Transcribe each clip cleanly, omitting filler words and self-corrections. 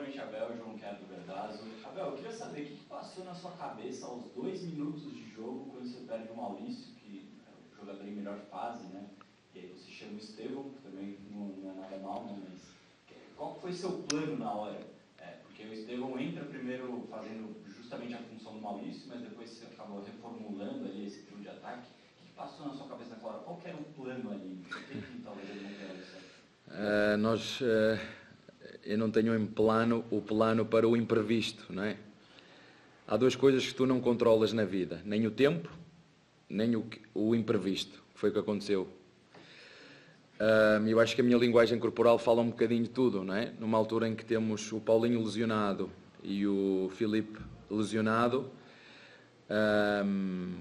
noite, Abel, João Quero do Verdazo. Abel, eu queria saber o que passou na sua cabeça aos 2 minutos de jogo, quando você perde o Maurício, que é o jogador em melhor fase, né? E aí você chama o Estevão, que também não é nada mal, né? Mas qual foi seu plano na hora? Porque o Estevão entra primeiro fazendo justamente a função do Maurício, mas depois você acabou reformulando ali esse trio de ataque. O que passou na sua cabeça naquela hora? Qual que era o plano ali? Por que talvez ele não deu certo? Eu não tenho o plano para o imprevisto, não é? Há duas coisas que tu não controlas na vida, nem o tempo, nem o imprevisto, que foi o que aconteceu. Eu acho que a minha linguagem corporal fala um bocadinho de tudo, não é? Numa altura em que temos o Paulinho lesionado e o Filipe lesionado,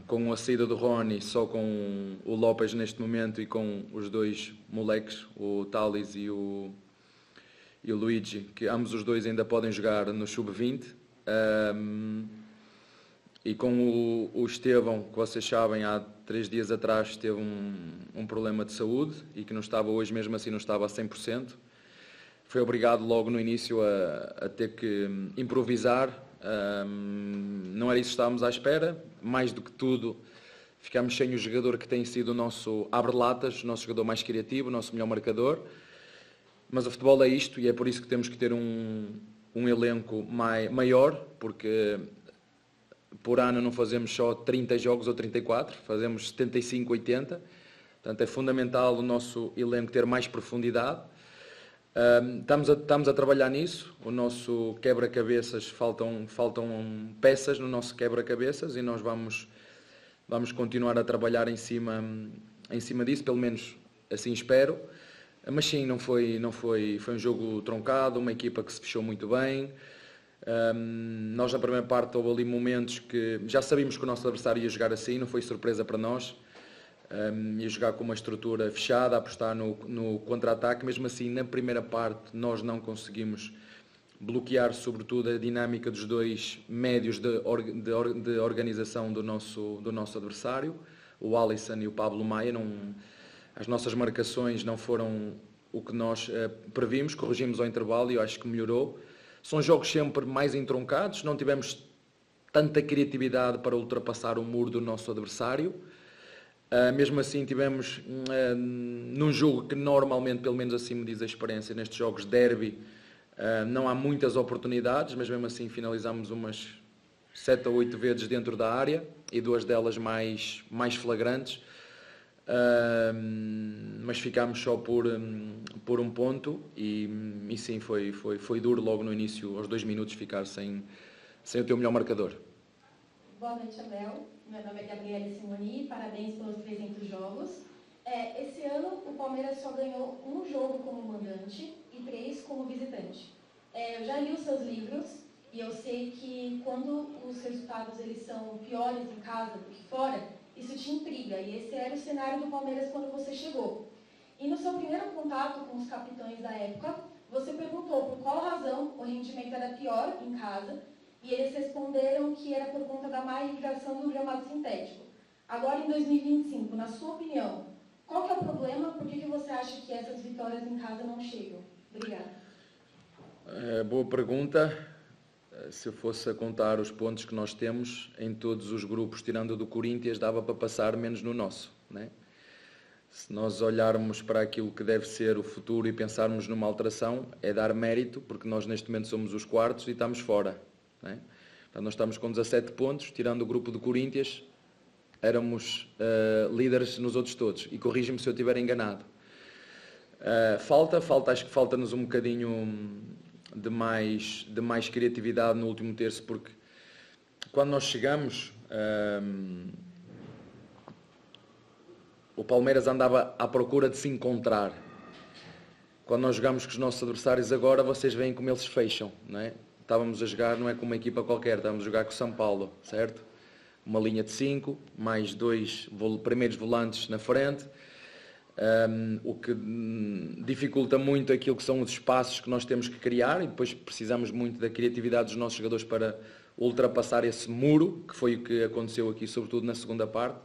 com a saída do Rony, só com o Lopes neste momento e com os dois moleques, o Thales e o Luigi, que ambos os dois ainda podem jogar no Sub-20, e com o Estevão, que vocês sabem, há 3 dias atrás teve um problema de saúde e que não estava hoje, mesmo assim não estava a 100%. Foi obrigado logo no início a ter que improvisar. Não era isso que estávamos à espera. Mais do que tudo, ficámos sem o jogador que tem sido o nosso abre-latas, o nosso jogador mais criativo, o nosso melhor marcador. Mas o futebol é isto e é por isso que temos que ter um elenco maior, porque por ano não fazemos só 30 jogos ou 34, fazemos 75, 80. Portanto, é fundamental o nosso elenco ter mais profundidade. Estamos a trabalhar nisso. O nosso quebra-cabeças, faltam peças no nosso quebra-cabeças e nós vamos continuar a trabalhar em cima disso, pelo menos assim espero. Mas sim, foi um jogo truncado, uma equipa que se fechou muito bem. Nós na primeira parte houve ali momentos que já sabíamos que o nosso adversário ia jogar assim, não foi surpresa para nós. Ia jogar com uma estrutura fechada, a apostar no contra-ataque. Mesmo assim, na primeira parte nós não conseguimos bloquear sobretudo a dinâmica dos dois médios de organização do nosso adversário, o Alisson e o Pablo Maia. As nossas marcações não foram o que nós previmos, corrigimos ao intervalo e eu acho que melhorou. São jogos sempre mais entroncados, não tivemos tanta criatividade para ultrapassar o muro do nosso adversário. Mesmo assim tivemos num jogo que normalmente, pelo menos assim me diz a experiência, nestes jogos derby, não há muitas oportunidades, mas mesmo assim finalizamos umas 7 ou 8 vezes dentro da área e 2 delas mais flagrantes. Mas ficámos só por um ponto e sim, foi duro logo no início, aos 2 minutos, ficar sem o teu melhor marcador. Boa noite, Abel. Meu nome é Gabriela Simoni, parabéns pelos 300 jogos. Esse ano o Palmeiras só ganhou 1 jogo como mandante e 3 como visitante. Eu já li os seus livros e eu sei que quando os resultados eles são piores em casa do que fora, isso te intriga, e esse era o cenário do Palmeiras quando você chegou. E no seu primeiro contato com os capitães da época, você perguntou por qual razão o rendimento era pior em casa, e eles responderam que era por conta da má irrigação do gramado sintético. Agora, em 2025, na sua opinião, qual que é o problema? Por que você acha que essas vitórias em casa não chegam? Obrigada. Boa pergunta. Se eu fosse a contar os pontos que nós temos em todos os grupos, tirando o do Corinthians, dava para passar menos no nosso, né? Se nós olharmos para aquilo que deve ser o futuro e pensarmos numa alteração, é dar mérito, porque nós neste momento somos os quartos e estamos fora, né? Então, nós estamos com 17 pontos, tirando o grupo do Corinthians, éramos líderes nos outros todos, e corrige-me se eu estiver enganado. Acho que falta-nos um bocadinho de mais criatividade no último terço, porque quando nós chegamos, o Palmeiras andava à procura de se encontrar. Quando nós jogamos com os nossos adversários agora, vocês veem como eles fecham, não é? Estávamos a jogar, não é com uma equipa qualquer, estávamos a jogar com o São Paulo, certo? Uma linha de 5, mais 2 primeiros volantes na frente, o que dificulta muito aquilo que são os espaços que nós temos que criar, e depois precisamos muito da criatividade dos nossos jogadores para ultrapassar esse muro, que foi o que aconteceu aqui, sobretudo na segunda parte.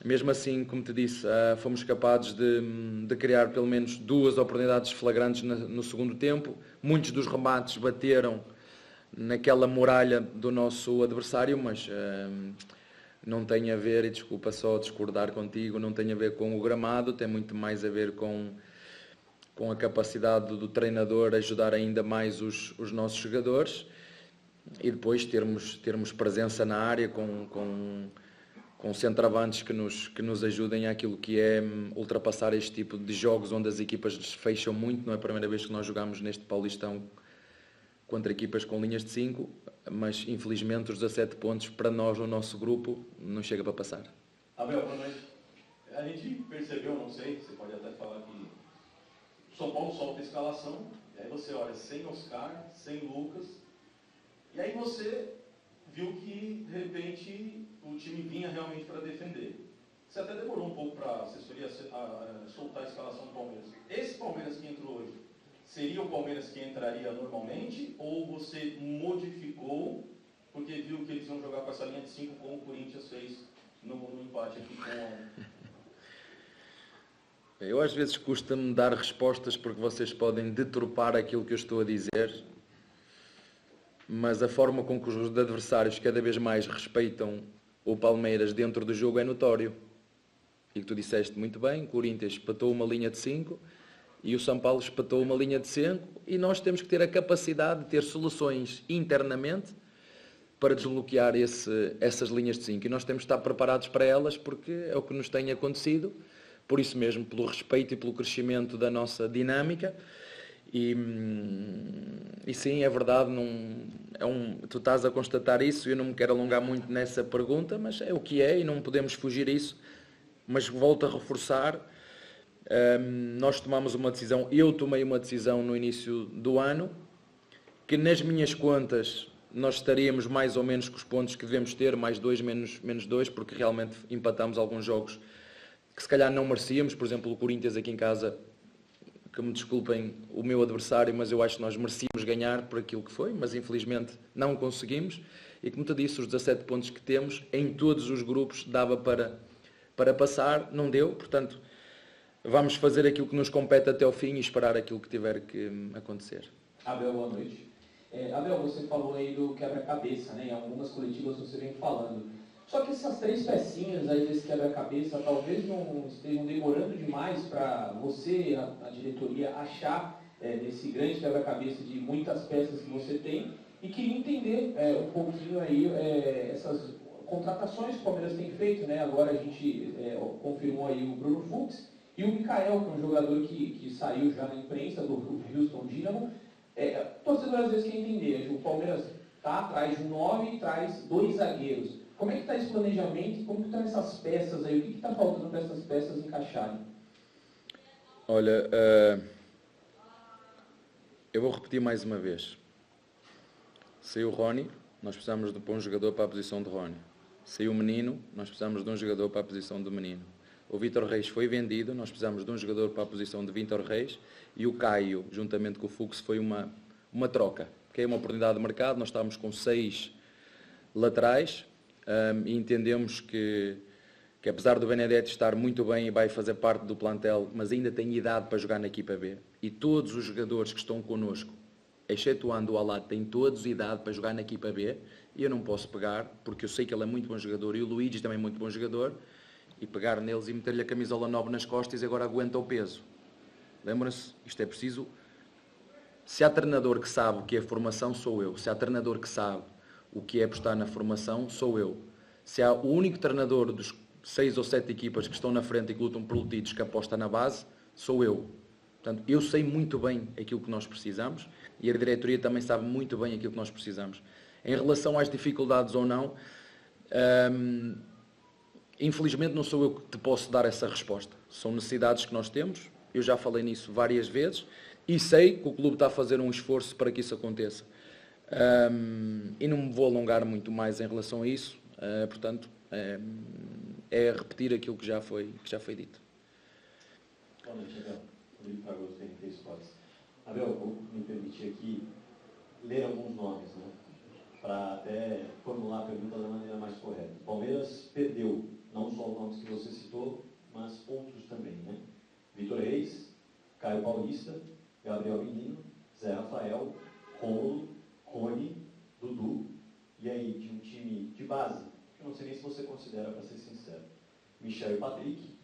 Mesmo assim, como te disse, fomos capazes de criar pelo menos 2 oportunidades flagrantes no segundo tempo. Muitos dos remates bateram naquela muralha do nosso adversário, mas não tem a ver, e desculpa só discordar contigo, não tem a ver com o gramado, tem muito mais a ver com a capacidade do treinador ajudar ainda mais os nossos jogadores e depois termos presença na área com centroavantes que nos ajudem àquilo que é ultrapassar este tipo de jogos onde as equipas fecham muito. Não é a primeira vez que nós jogamos neste Paulistão contra equipas com linhas de 5, mas infelizmente os 17 pontos para nós, no nosso grupo, não chega para passar. Abel, boa noite. A gente percebeu, não sei, você pode até falar que o São Paulo solta a escalação, e aí você olha sem Oscar, sem Lucas, e aí você viu que, de repente, o time vinha realmente para defender. Você até demorou um pouco para a assessoria soltar a escalação do Palmeiras. Esse Palmeiras que entrou hoje, seria o Palmeiras que entraria normalmente, ou você modificou, porque viu que eles iam jogar com essa linha de 5 como o Corinthians fez no empate aqui com... Eu às vezes custa-me dar respostas porque vocês podem deturpar aquilo que eu estou a dizer, mas a forma com que os adversários cada vez mais respeitam o Palmeiras dentro do jogo é notório. E tu disseste muito bem, o Corinthians espatou uma linha de 5 e o São Paulo espatou uma linha de 5 e nós temos que ter a capacidade de ter soluções internamente para desbloquear essas linhas de 5 e nós temos de estar preparados para elas porque é o que nos tem acontecido, por isso mesmo, pelo respeito e pelo crescimento da nossa dinâmica. E sim, é verdade, tu estás a constatar isso e eu não me quero alongar muito nessa pergunta, mas é o que é e não podemos fugir a isso. Mas volto a reforçar, nós tomamos uma decisão, eu tomei uma decisão no início do ano, que nas minhas contas nós estaríamos mais ou menos com os pontos que devemos ter, mais 2, menos 2, porque realmente empatamos alguns jogos que se calhar não merecíamos, por exemplo o Corinthians aqui em casa, que me desculpem o meu adversário, mas eu acho que nós merecíamos ganhar por aquilo que foi, mas infelizmente não conseguimos, e como te disse, os 17 pontos que temos, em todos os grupos dava para passar, não deu, portanto vamos fazer aquilo que nos compete até ao fim e esperar aquilo que tiver que acontecer. Abel, boa noite. Abel, você falou aí do quebra-cabeça, né? Em algumas coletivas você vem falando. Só que essas 3 pecinhas aí desse quebra-cabeça talvez não estejam demorando demais para você, a diretoria, achar nesse grande quebra-cabeça de muitas peças que você tem. E queria entender um pouquinho aí essas contratações que o Palmeiras tem feito, né? Agora a gente confirmou aí o Bruno Fux e o Mikael, que é um jogador que saiu já na imprensa do Houston Dynamo. Torcedor às vezes quer entender, o Palmeiras está atrás de um 9 e traz 2 zagueiros. Como é que está esse planejamento e como estão essas peças aí? O que está faltando para essas peças encaixarem? Olha, eu vou repetir mais uma vez. Saiu o Rony, nós precisamos de um jogador para a posição de Rony. Saiu o Menino, nós precisamos de um jogador para a posição do Menino. O Vítor Reis foi vendido, nós precisamos de um jogador para a posição de Vítor Reis. E o Caio, juntamente com o Fux, foi uma troca. Que é uma oportunidade de mercado, nós estávamos com 6 laterais e entendemos que apesar do Benedetti estar muito bem e vai fazer parte do plantel, mas ainda tem idade para jogar na equipa B. E todos os jogadores que estão connosco, excetuando o Alad, têm todos idade para jogar na equipa B. E eu não posso pegar, porque eu sei que ele é muito bom jogador e o Luigi também é muito bom jogador, e pegar neles e meter-lhe a camisola 9 nas costas e agora aguenta o peso. Lembram-se, isto é preciso. Se há treinador que sabe o que é formação, sou eu. Se há treinador que sabe o que é apostar na formação, sou eu. Se há o único treinador dos 6 ou 7 equipas que estão na frente e que lutam pelo título que aposta na base, sou eu. Portanto, eu sei muito bem aquilo que nós precisamos e a diretoria também sabe muito bem aquilo que nós precisamos. Em relação às dificuldades ou não, infelizmente não sou eu que te posso dar essa resposta. São necessidades que nós temos, eu já falei nisso várias vezes e sei que o clube está a fazer um esforço para que isso aconteça. E não me vou alongar muito mais em relação a isso, portanto, é repetir aquilo que já foi dito. Boa noite, Abel. Rodrigo Fragoso, TNT Esportes. Abel, vou me permitir aqui ler alguns nomes, né, para até formular a pergunta da maneira mais correta. O Palmeiras perdeu, não só os nomes que você também, né? Vitor Reis, Caio Paulista, Gabriel Menino, Zé Rafael, Rômulo, Rony, Dudu, e aí de um time de base, que eu não sei nem se você considera, para ser sincero, Michel e Patrick,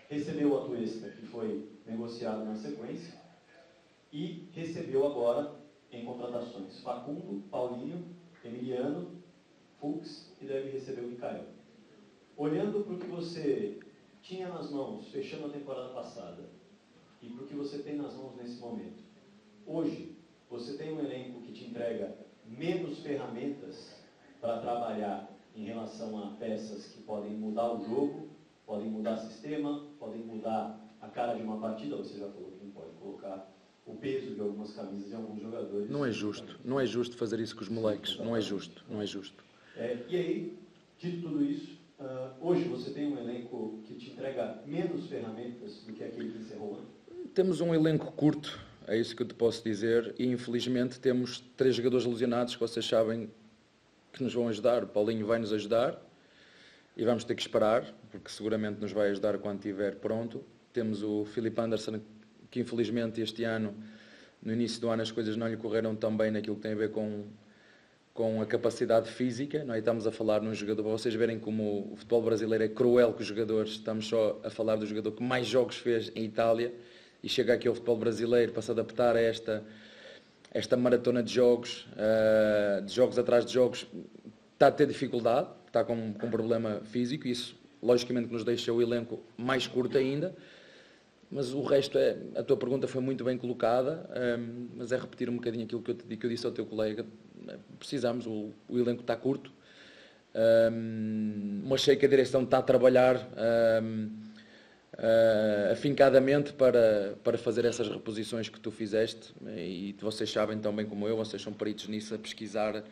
recebeu o Atuesta, que foi negociado na sequência, e recebeu agora, em contratações, Facundo, Paulinho, Emiliano, Fux, e deve receber o Micael. Olhando para o que você tinha nas mãos, fechando a temporada passada, e para o que você tem nas mãos nesse momento, hoje, você tem um elenco que te entrega menos ferramentas para trabalhar em relação a peças que podem mudar o jogo, podem mudar o sistema, podem mudar a cara de uma partida. Você já falou que não pode colocar o peso de algumas camisas de alguns jogadores. Não é justo. Não é justo fazer isso com os moleques. Não é justo. Não é justo. E aí, dito tudo isso, hoje você tem um elenco que te entrega menos ferramentas do que aquele que encerrou o ano? Temos um elenco curto, é isso que eu te posso dizer, e infelizmente temos 3 jogadores lesionados que vocês sabem que nos vão ajudar. O Paulinho vai nos ajudar e vamos ter que esperar, porque seguramente nos vai ajudar quando estiver pronto. Temos o Filipe Anderson, que infelizmente este ano, no início do ano, as coisas não lhe correram tão bem naquilo que tem a ver com a capacidade física. Nós estamos a falar num jogador, para vocês verem como o futebol brasileiro é cruel com os jogadores, estamos só a falar do jogador que mais jogos fez em Itália, e chega aqui ao futebol brasileiro para se adaptar a esta maratona de jogos atrás de jogos, está a ter dificuldade, está com um problema físico, e isso logicamente nos deixa o elenco mais curto ainda, mas o resto a tua pergunta foi muito bem colocada, mas é repetir um bocadinho aquilo que eu disse ao teu colega. Precisamos, o elenco está curto, mas sei que a direção está a trabalhar afincadamente para fazer essas reposições que tu fizeste, e vocês sabem tão bem como eu, vocês são peritos nisso, a pesquisar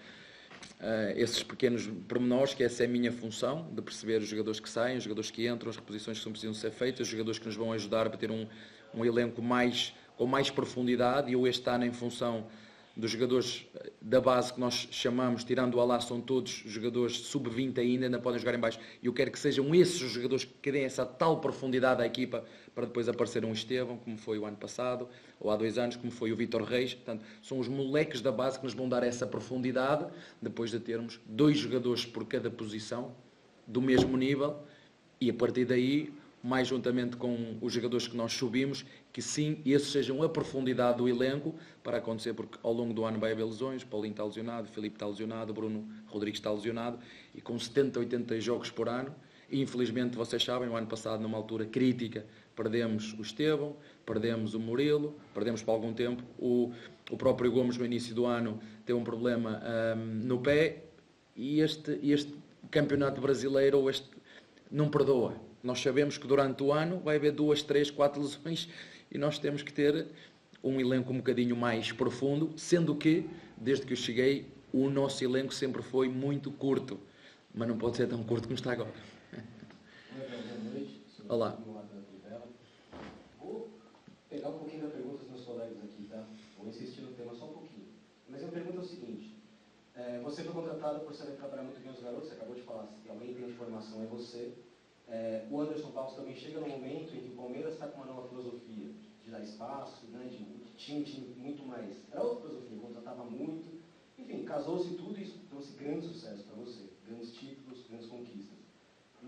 esses pequenos pormenores, que essa é a minha função, de perceber os jogadores que saem, os jogadores que entram, as reposições que são precisam ser feitas, os jogadores que nos vão ajudar para ter um elenco com mais profundidade. E eu este ano, em função dos jogadores da base que nós chamamos, tirando o Alá, são todos jogadores sub-20 ainda podem jogar em baixo, e eu quero que sejam esses os jogadores que deem essa tal profundidade à equipa, para depois aparecer um Estevão, como foi o ano passado, ou há 2 anos, como foi o Vitor Reis. Portanto, são os moleques da base que nos vão dar essa profundidade, depois de termos 2 jogadores por cada posição, do mesmo nível, e a partir daí, mais juntamente com os jogadores que nós subimos, que sim, esses sejam a profundidade do elenco para acontecer, porque ao longo do ano vai haver lesões. Paulinho está lesionado, Filipe está lesionado, Bruno Rodrigues está lesionado, e com 70, 80 jogos por ano, e infelizmente vocês sabem, no ano passado, numa altura crítica, perdemos o Estevão, perdemos o Murilo, perdemos por algum tempo, o próprio Gomes no início do ano teve um problema no pé, e este campeonato brasileiro não perdoa. Nós sabemos que durante o ano vai haver 2, 3, 4 lesões, e nós temos que ter um elenco um bocadinho mais profundo, sendo que, desde que eu cheguei, o nosso elenco sempre foi muito curto, mas não pode ser tão curto como está agora. Boa noite. Olá. Vou pegar um pouquinho da pergunta dos meus colegas aqui, tá? Vou insistir no tema só um pouquinho. Mas a pergunta é o seguinte: você foi contratado por saber trabalhar muito bem os garotos, você acabou de falar, se alguém tem informação é você. O Anderson Barros também chega no momento em que o Palmeiras está com uma nova filosofia de dar espaço, né, de tinha um time muito mais. Era outra filosofia, contratava muito. Enfim, casou-se tudo e isso trouxe grande sucesso para você, grandes títulos, grandes conquistas.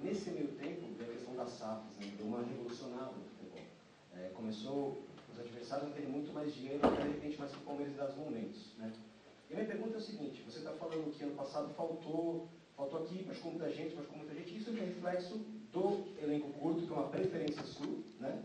Nesse meio tempo, veio a questão das SAFs, né, deu uma revolucionada no futebol. Começou os adversários a terem muito mais dinheiro, de repente, mais que o Palmeiras em dados momentos. Né? E a minha pergunta é o seguinte: você está falando que ano passado faltou aqui, machucou muita gente, isso é um reflexo do elenco curto, que é uma preferência sua, né?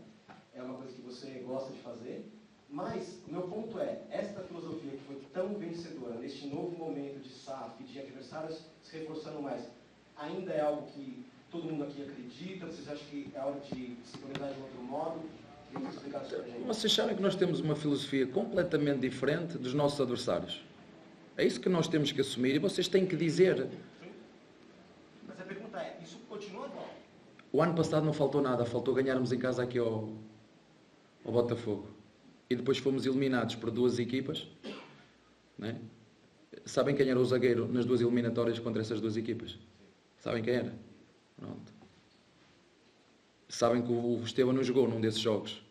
É uma coisa que você gosta de fazer, mas o meu ponto é, esta filosofia que foi tão vencedora, neste novo momento de SAF, de adversários se reforçando mais, ainda é algo que todo mundo aqui acredita? Vocês acham que é hora de se organizar de outro modo? Queria que você explicasse para a gente. Vocês sabem que nós temos uma filosofia completamente diferente dos nossos adversários. É isso que nós temos que assumir, e vocês têm que dizer. Mas a pergunta é, isso continua atual? O ano passado não faltou nada, faltou ganharmos em casa aqui ao Botafogo. E depois fomos eliminados por 2 equipas. Né? Sabem quem era o zagueiro nas 2 eliminatórias contra essas 2 equipas? Sabem quem era? Pronto. sabem que o Esteban não jogou num desses jogos.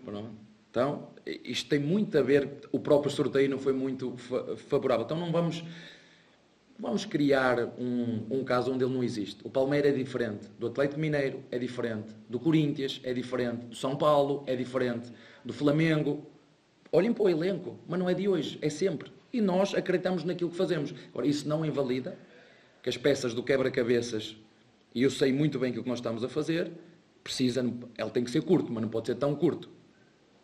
Pronto. Então, isto tem muito a ver, o próprio sorteio não foi muito favorável. Então não vamos criar um caso onde ele não existe. O Palmeiras é diferente, do Atlético Mineiro é diferente, do Corinthians é diferente, do São Paulo é diferente, do Flamengo. Olhem para o elenco, mas não é de hoje, é sempre. E nós acreditamos naquilo que fazemos. Agora, isso não invalida que as peças do quebra-cabeças, e eu sei muito bem que o que nós estamos a fazer, ele tem que ser curto, mas não pode ser tão curto.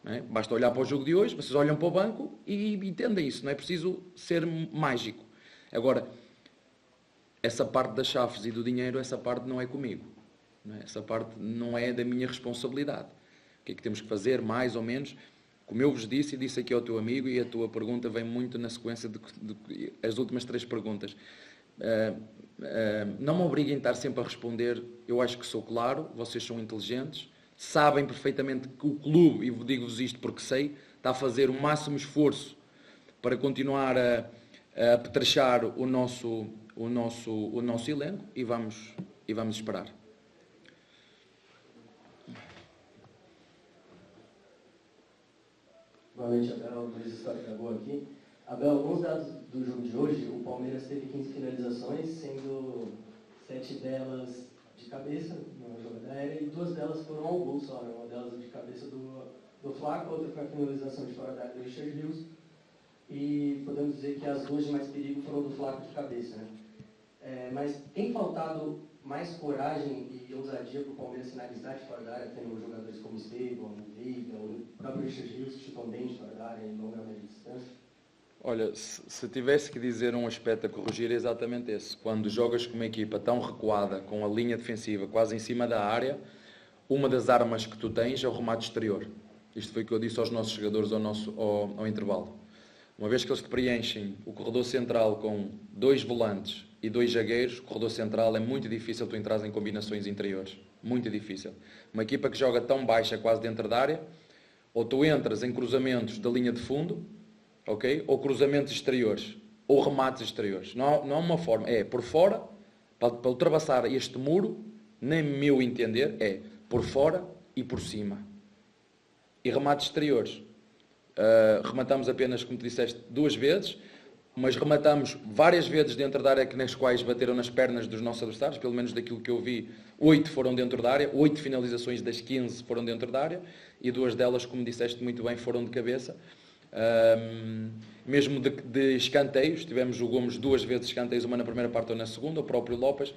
Não é? Basta olhar para o jogo de hoje, vocês olham para o banco e entendem isso, não é preciso ser mágico. Agora, essa parte das chaves e do dinheiro, essa parte não é comigo. Não é? Essa parte não é da minha responsabilidade. O que é que temos que fazer, mais ou menos? Como eu vos disse, e disse aqui ao teu amigo, e a tua pergunta vem muito na sequência as últimas 3 perguntas. Não me obriguem a estar sempre a responder, eu acho que sou claro, vocês são inteligentes, sabem perfeitamente que o clube, e digo-vos isto porque sei, está a fazer o máximo esforço para continuar a apetrechar o nosso elenco e vamos esperar. Boa noite, Abel. Luiz História acabou aqui. Abel, alguns dados do jogo de hoje, o Palmeiras teve 15 finalizações, sendo 7 delas de cabeça, na jogada aérea, e 2 delas foram ao gol só, né? Uma delas de cabeça do Flaco, a outra foi a finalização de fora da área do Richard Rios, e podemos dizer que as 2 de mais perigo foram do Flaco de cabeça, né? Mas tem faltado mais coragem e ousadia para o Palmeiras finalizar de fora da área, tendo jogadores como Esteban, Veiga, o próprio Richard Rios, que chutam bem de fora da área em longa média distância? Olha, se tivesse que dizer um aspecto a corrigir, é exatamente esse. Quando jogas com uma equipa tão recuada, com a linha defensiva quase em cima da área, uma das armas que tu tens é o remate exterior. Isto foi o que eu disse aos nossos jogadores ao intervalo. Uma vez que eles te preenchem o corredor central com 2 volantes e 2 zagueiros, o corredor central é muito difícil tu entrares em combinações interiores. Muito difícil. Uma equipa que joga tão baixa quase dentro da área, ou tu entras em cruzamentos da linha de fundo, okay? Ou cruzamentos exteriores, ou remates exteriores. Não há uma forma. É por fora, para ultrapassar este muro, nem meu entender, é por fora e por cima. E remates exteriores. Rematamos apenas, como tu disseste, 2 vezes, mas rematamos várias vezes dentro da área nas quais bateram nas pernas dos nossos adversários, pelo menos daquilo que eu vi, 8 foram dentro da área, 8 finalizações das 15 foram dentro da área, e 2 delas, como disseste muito bem, foram de cabeça. Mesmo de escanteios, tivemos o Gomes 2 vezes escanteios, uma na primeira parte ou na segunda, o próprio Lopes.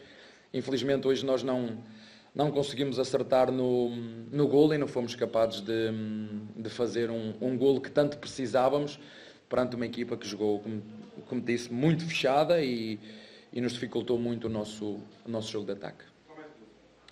Infelizmente hoje nós não conseguimos acertar no golo e não fomos capazes de fazer um golo que tanto precisávamos perante uma equipa que jogou, como disse, muito fechada e nos dificultou muito o nosso jogo de ataque.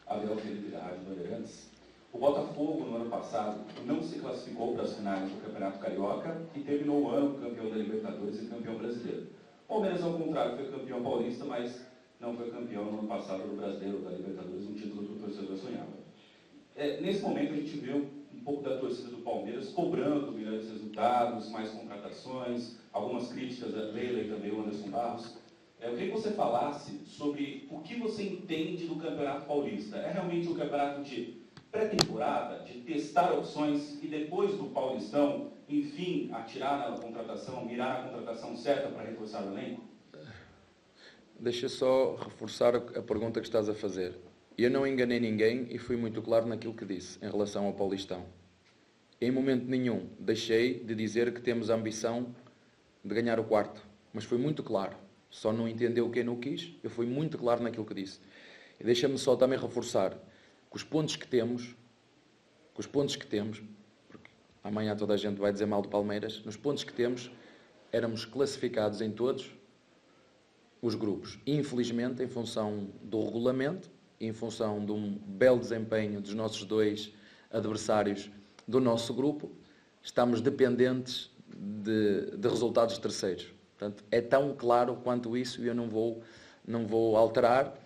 Abel Felipe da Rádio Bandeirantes. O Botafogo, no ano passado, não se classificou para as finais do Campeonato Carioca e terminou o ano campeão da Libertadores e campeão brasileiro. O Palmeiras, ao contrário, foi campeão paulista, mas não foi campeão no ano passado do Brasileiro, da Libertadores, um título que o torcedor sonhava. Nesse momento, a gente vê um pouco da torcida do Palmeiras cobrando melhores resultados, mais contratações, algumas críticas a Leila e também o Anderson Barros. Eu queria que você falasse sobre o que você entende do Campeonato Paulista. É realmente um campeonato de pré-temporada, de testar opções e depois do Paulistão, enfim, atirar na contratação, mirar na contratação certa para reforçar o elenco? Deixa só reforçar a pergunta que estás a fazer. Eu não enganei ninguém e fui muito claro naquilo que disse em relação ao Paulistão. Em momento nenhum deixei de dizer que temos a ambição de ganhar o 4º, mas foi muito claro. Só não entendeu quem não quis, eu fui muito claro naquilo que disse. E deixa-me só também reforçar que os pontos que temos, porque amanhã toda a gente vai dizer mal do Palmeiras, nos pontos que temos, éramos classificados em todos os grupos. Infelizmente, em função do regulamento, em função de um belo desempenho dos nossos 2 adversários do nosso grupo, estamos dependentes de resultados terceiros. Portanto, é tão claro quanto isso e eu não vou alterar.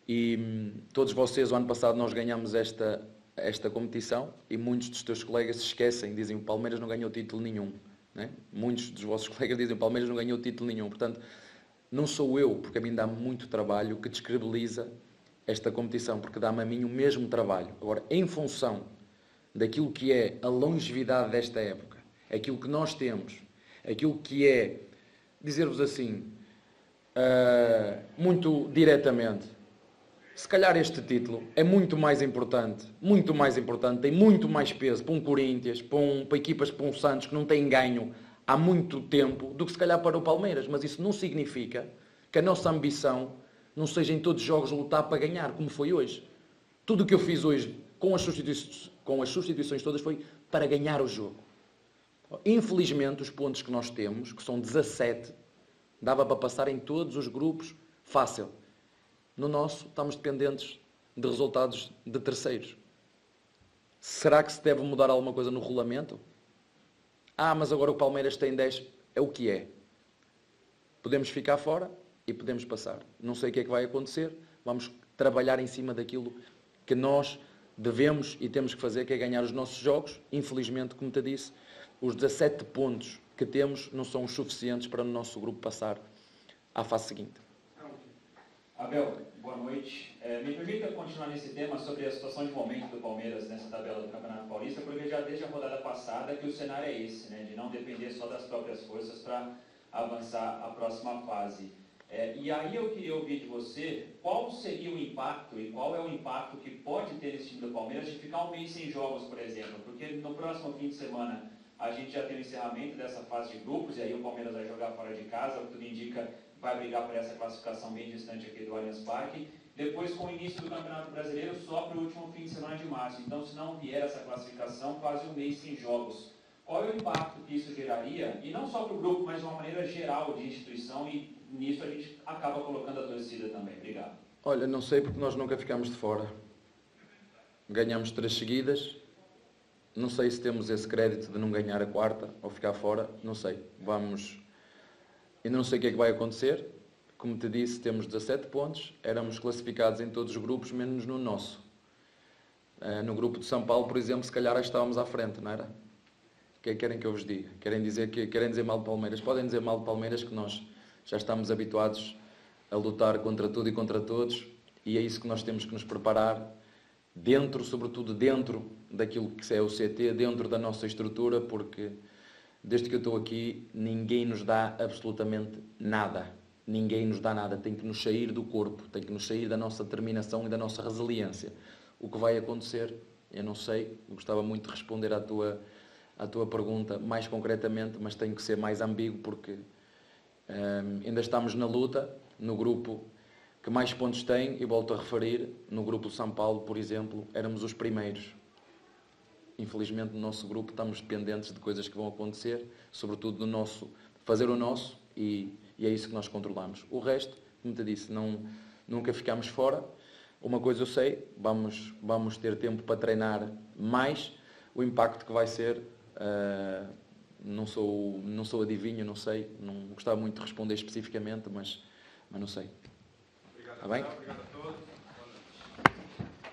E todos vocês, o ano passado, nós ganhamos esta competição e muitos dos teus colegas se esquecem, dizem que o Palmeiras não ganhou título nenhum. Né? Muitos dos vossos colegas dizem que o Palmeiras não ganhou título nenhum. Portanto, não sou eu, porque a mim dá muito trabalho, que descredibiliza esta competição, porque dá-me a mim o mesmo trabalho. Agora, em função daquilo que é a longevidade desta época, aquilo que nós temos, aquilo que é, dizer-vos assim, muito diretamente, se calhar este título é muito mais importante, tem muito mais peso para um Corinthians, para equipas, para um Santos que não têm ganho há muito tempo, do que se calhar para o Palmeiras. Mas isso não significa que a nossa ambição não seja em todos os jogos lutar para ganhar, como foi hoje. Tudo o que eu fiz hoje com as substituições todas foi para ganhar o jogo. Infelizmente, os pontos que nós temos, que são 17, dava para passar em todos os grupos fácil. No nosso, estamos dependentes de resultados de terceiros. Será que se deve mudar alguma coisa no regulamento? Mas agora o Palmeiras tem 10. É o que é. Podemos ficar fora e podemos passar. Não sei o que é que vai acontecer. Vamos trabalhar em cima daquilo que nós devemos e temos que fazer, que é ganhar os nossos jogos. Infelizmente, como te disse, os 17 pontos que temos não são os suficientes para o nosso grupo passar à fase seguinte. Abel, boa noite. Me permita continuar nesse tema sobre a situação de momento do Palmeiras nessa tabela do Campeonato Paulista, porque já desde a rodada passada que o cenário é esse, né, de não depender só das próprias forças para avançar a próxima fase. E aí eu queria ouvir de você qual seria o impacto e qual é o impacto que pode ter esse time do Palmeiras de ficar um mês sem jogos, por exemplo, porque no próximo fim de semana a gente já tem o encerramento dessa fase de grupos e aí o Palmeiras vai jogar fora de casa, o que tudo indica vai brigar por essa classificação bem distante aqui do Allianz Parque. Depois, com o início do Campeonato Brasileiro, só para o último fim de semana de março. Então, se não vier essa classificação, quase um mês sem jogos. Qual é o impacto que isso geraria? E não só para o grupo, mas de uma maneira geral de instituição, e nisso a gente acaba colocando a torcida também. Obrigado. Olha, não sei, porque nós nunca ficamos de fora. Ganhamos 3 seguidas. Não sei se temos esse crédito de não ganhar a quarta ou ficar fora. Não sei. Eu não sei o que é que vai acontecer. Como te disse, temos 17 pontos. Éramos classificados em todos os grupos, menos no nosso. No grupo de São Paulo, por exemplo, se calhar estávamos à frente, não era? O que é que querem que eu vos diga? Querem dizer mal de Palmeiras? Podem dizer mal de Palmeiras, que nós já estamos habituados a lutar contra tudo e contra todos. E é isso que nós temos que nos preparar, sobretudo dentro daquilo que é o CT, dentro da nossa estrutura, porque desde que eu estou aqui, ninguém nos dá absolutamente nada. Ninguém nos dá nada. Tem que nos sair do corpo, tem que nos sair da nossa determinação e da nossa resiliência. O que vai acontecer, eu não sei. Eu gostava muito de responder à tua pergunta mais concretamente, mas tenho que ser mais ambíguo, porque ainda estamos na luta, no grupo que mais pontos tem, e volto a referir, no grupo de São Paulo, por exemplo, éramos os primeiros. Infelizmente, no nosso grupo estamos dependentes de coisas que vão acontecer, sobretudo do nosso, fazer o nosso, e é isso que nós controlamos. O resto, como te disse, nunca ficamos fora. Uma coisa eu sei, vamos ter tempo para treinar mais. O impacto que vai ser, não sou adivinho, não sei, não gostava muito de responder especificamente, mas não sei. Obrigado, Está bem? Obrigado a todos.